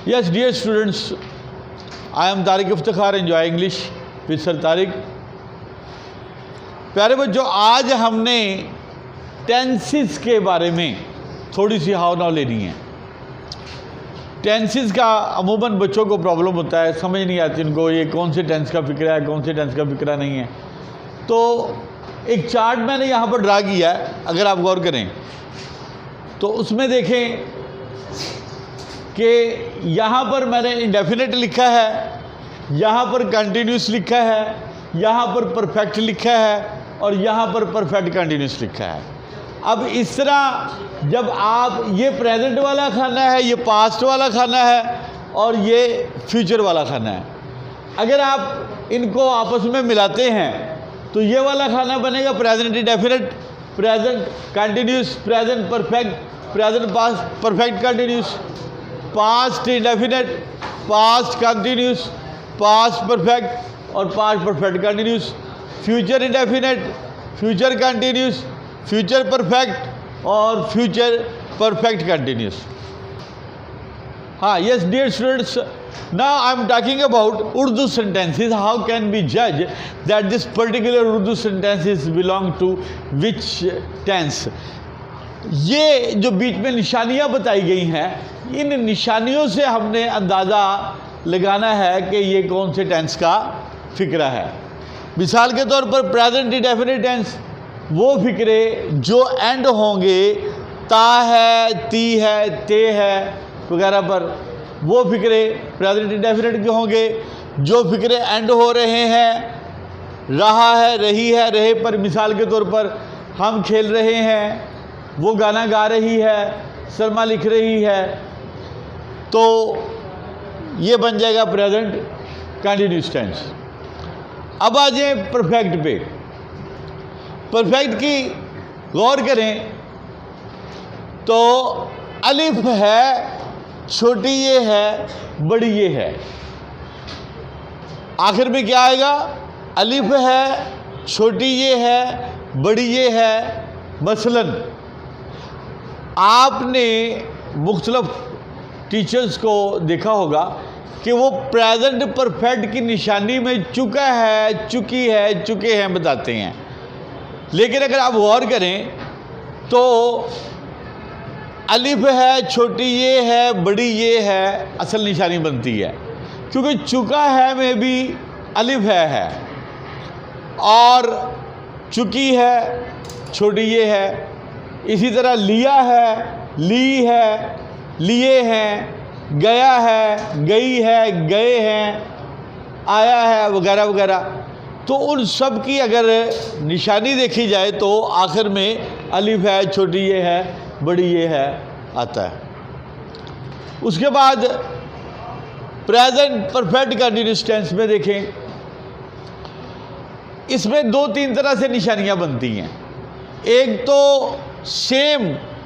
Yes, dear students, I am Tariq Iftikhar, enjoy English with Sir Tariq. प्यारे बच्चों, आज हमने टेंसेस के बारे में थोड़ी सी हाव लेनी है। टेंसेस का अमूमन बच्चों को प्रॉब्लम होता है, समझ नहीं आती उनको ये कौन से टेंस का फिक्र है, कौन से टेंस का फिक्र नहीं है। तो एक चार्ट मैंने यहाँ पर ड्रा किया है, अगर आप गौर करें तो उसमें देखें कि यहाँ पर मैंने इंडेफिनिट लिखा है, यहाँ पर कंटिन्यूस लिखा है, यहाँ पर परफेक्ट लिखा है और यहाँ पर परफेक्ट कंटिन्यूस लिखा है। अब इस तरह जब आप ये प्रेजेंट वाला खाना है, ये पास्ट वाला खाना है और ये फ्यूचर वाला खाना है, अगर आप इनको आपस में मिलाते हैं तो ये वाला खाना बनेगा present indefinite, present continuous, present perfect, present past perfect continuous, past indefinite, past continuous, past perfect और past perfect continuous, future indefinite, future continuous, future perfect और फ्यूचर परफेक्ट कंटिन्यूस। हाँ, yes dear students, now I am talking about Urdu sentences. How can we judge that this particular Urdu sentences belong to which tense? ये जो बीच में निशानियाँ बताई गई हैं, इन निशानियों से हमने अंदाज़ा लगाना है कि ये कौन से टेंस का फिक्रा है। मिसाल के तौर पर प्रेजेंट इंडेफिनिट टेंस, वो फिक्रे जो एंड होंगे ता है, ती है, ते है वगैरह पर, वो फिक्रे प्रेजेंट इंडेफिनिट के होंगे। जो फिक्रे एंड हो रहे हैं, रहा है, रही है, रहे पर, मिसाल के तौर पर हम खेल रहे हैं, वो गाना गा रही है, सलमा लिख रही है, तो ये बन जाएगा प्रेजेंट कंटिन्यूस टेंस। अब आ जाए परफेक्ट पे। परफेक्ट की गौर करें तो अलिफ है, छोटी ये है, बड़ी ये है, आखिर में क्या आएगा? अलिफ है, छोटी ये है, बड़ी ये है। मसलन आपने मुख्तलिफ टीचर्स को देखा होगा कि वो प्रेजेंट परफेक्ट की निशानी में चुका है, चुकी है, चुके हैं बताते हैं, लेकिन अगर आप गौर करें तो अलिफ है, छोटी ये है, बड़ी ये है, असल निशानी बनती है, क्योंकि चुका है में भी अलिफ है और चुकी है, छोटी ये है। इसी तरह लिया है, ली है, लिए हैं, गया है, गई है, गए हैं, आया है वगैरह वगैरह। तो उन सब की अगर निशानी देखी जाए तो आखिर में अलिफ है, छोटी ये है, बड़ी ये है आता है। उसके बाद प्रेजेंट परफेक्ट कंटिन्यूस टेंस में देखें, इसमें दो तीन तरह से निशानियां बनती हैं। एक तो सेम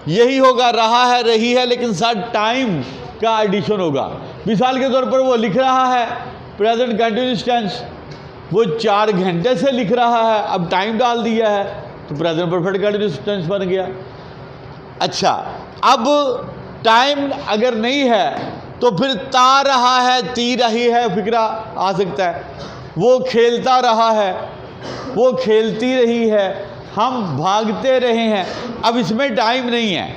यही होगा, रहा है, रही है, लेकिन साथ टाइम का एडिशन होगा। मिसाल के तौर पर वो लिख रहा है, प्रेजेंट कंटिन्यूस टेंस, वो 4 घंटे से लिख रहा है, अब टाइम डाल दिया है तो प्रेजेंट परफेक्ट कंटिन्यूस टेंस बन गया। अच्छा, अब टाइम अगर नहीं है तो फिर ता रहा है, ती रही है फिक्रा आ सकता है। वो खेलता रहा है, वो खेलती रही है, हम भागते रहे हैं। अब इसमें टाइम नहीं है,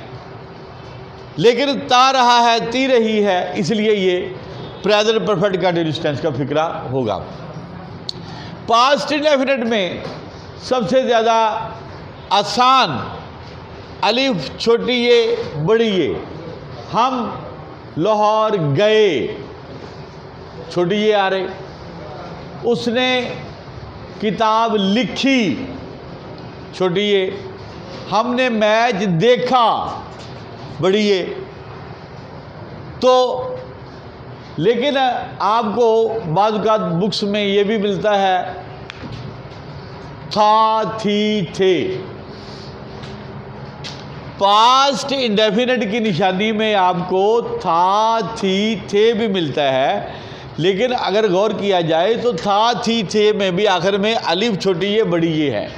लेकिन ता रहा है, ती रही है, इसलिए ये प्रेजेंट परफेक्ट कंटिन्यूस टेंस का फिक्रा होगा। पास्ट इंडेफिनिट में सबसे ज़्यादा आसान अलिफ, छोटी ये, बड़ी ये। हम लाहौर गए, छोटी ये आ रही। उसने किताब लिखी, छोटी ये। हमने मैच देखा, बड़ी ये। तो लेकिन आपको बाद का बुक्स में ये भी मिलता है था, थी, थे। पास्ट इंडेफिनिट की निशानी में आपको था, थी, थे भी मिलता है, लेकिन अगर गौर किया जाए तो था, थी, थे में भी आखिर में अलिफ, छोटी ये, बड़ी ये है।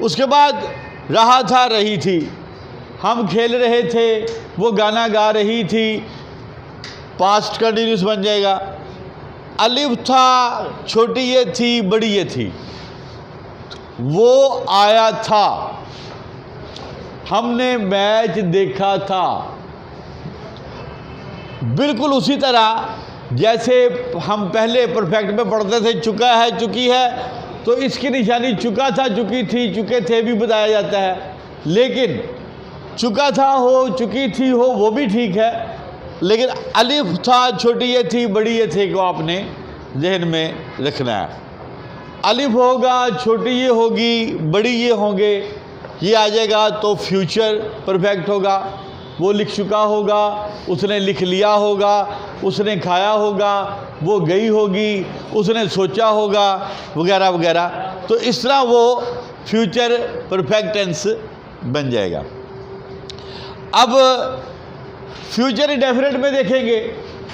उसके बाद रहा था, रही थी, हम खेल रहे थे, वो गाना गा रही थी, पास्ट कंटिन्यूस बन जाएगा। अलिफ था, छोटी ये थी, बड़ी ये थी, वो आया था, हमने मैच देखा था। बिल्कुल उसी तरह जैसे हम पहले परफेक्ट में पढ़ते थे, चुका है, चुकी है, तो इसकी निशानी चुका था, चुकी थी, चुके थे भी बताया जाता है। लेकिन चुका था हो, चुकी थी हो, वो भी ठीक है, लेकिन अलिफ था, छोटी ये थी, बड़ी ये थे को आपने जहन में रखना है। अलिफ होगा, छोटी ये होगी, बड़ी ये होंगे, ये आ जाएगा तो फ्यूचर परफेक्ट होगा। वो लिख चुका होगा, उसने लिख लिया होगा, उसने खाया होगा, वो गई होगी, उसने सोचा होगा, वगैरह वगैरह। तो इस तरह वो फ्यूचर परफेक्ट टेंस बन जाएगा। अब फ्यूचर इंडेफिनिट में देखेंगे,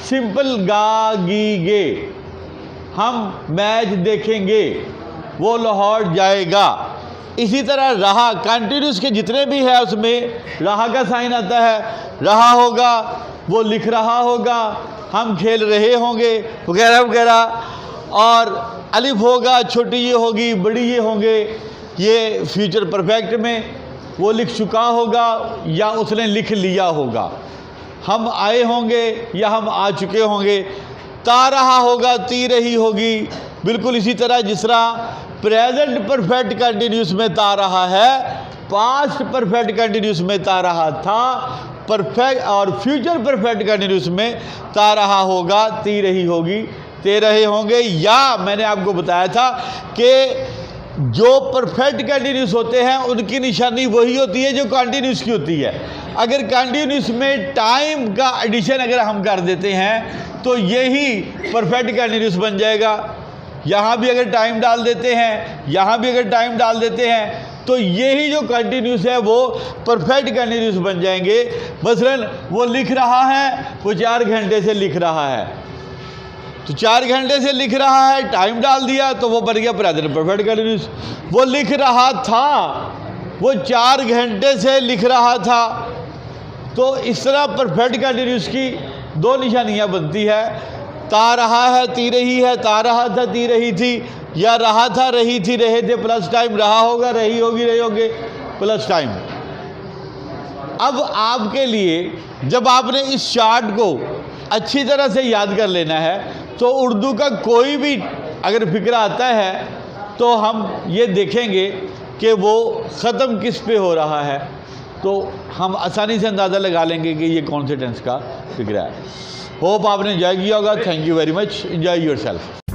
सिंपल गा गी गे, हम मैच देखेंगे, वो लाहौर जाएगा। इसी तरह रहा, कंटिन्यूस के जितने भी है उसमें रहा का साइन आता है, रहा होगा, वो लिख रहा होगा, हम खेल रहे होंगे, वगैरह वगैरह। और अलिफ होगा, छोटी ये होगी, बड़ी ये होंगे, ये फ्यूचर परफेक्ट में वो लिख चुका होगा या उसने लिख लिया होगा, हम आए होंगे या हम आ चुके होंगे। ता रहा होगा, ती रही होगी, बिल्कुल इसी तरह जिस तरह प्रेजेंट परफेक्ट कंटिन्यूस में ता रहा है, पास्ट परफेक्ट कंटिन्यूस में ता रहा था, परफेक्ट और फ्यूचर परफेक्ट कंटिन्यूस में ता रहा होगा, ती रही होगी, ते रहे होंगे। या मैंने आपको बताया था कि जो परफेक्ट कंटिन्यूस होते हैं उनकी निशानी वही होती है जो कंटिन्यूस की होती है। अगर कंटिन्यूस में टाइम का एडिशन अगर हम कर देते हैं तो यही परफेक्ट कंटिन्यूस बन जाएगा। यहाँ भी अगर टाइम डाल देते हैं, यहाँ भी अगर टाइम डाल देते हैं, तो यही जो कंटिन्यूस है वो परफेक्ट कंटिन्यूस बन जाएंगे। मसलन वो लिख रहा है, वो 4 घंटे से लिख रहा है, तो 4 घंटे से लिख रहा है, टाइम डाल दिया तो वो बन गया प्रेजेंट परफेक्ट कंटिन्यूस। वो लिख रहा था, वो 4 घंटे से लिख रहा था। तो इस तरह परफेक्ट कंटिन्यूस की 2 निशानियाँ बनती है, ता रहा है, ती रही है, ता रहा था, ती रही थी, या रहा था, रही थी, रहे थे प्लस टाइम, रहा होगा, रही होगी, रहे होंगे प्लस टाइम। अब आपके लिए जब आपने इस चार्ट को अच्छी तरह से याद कर लेना है तो उर्दू का कोई भी अगर फिक्र आता है तो हम ये देखेंगे कि वो ख़त्म किस पे हो रहा है, तो हम आसानी से अंदाज़ा लगा लेंगे कि ये कौन से टेंस का फिक्र है। होप आपने एंजॉय किया होगा। Thank you very much. Enjoy yourself.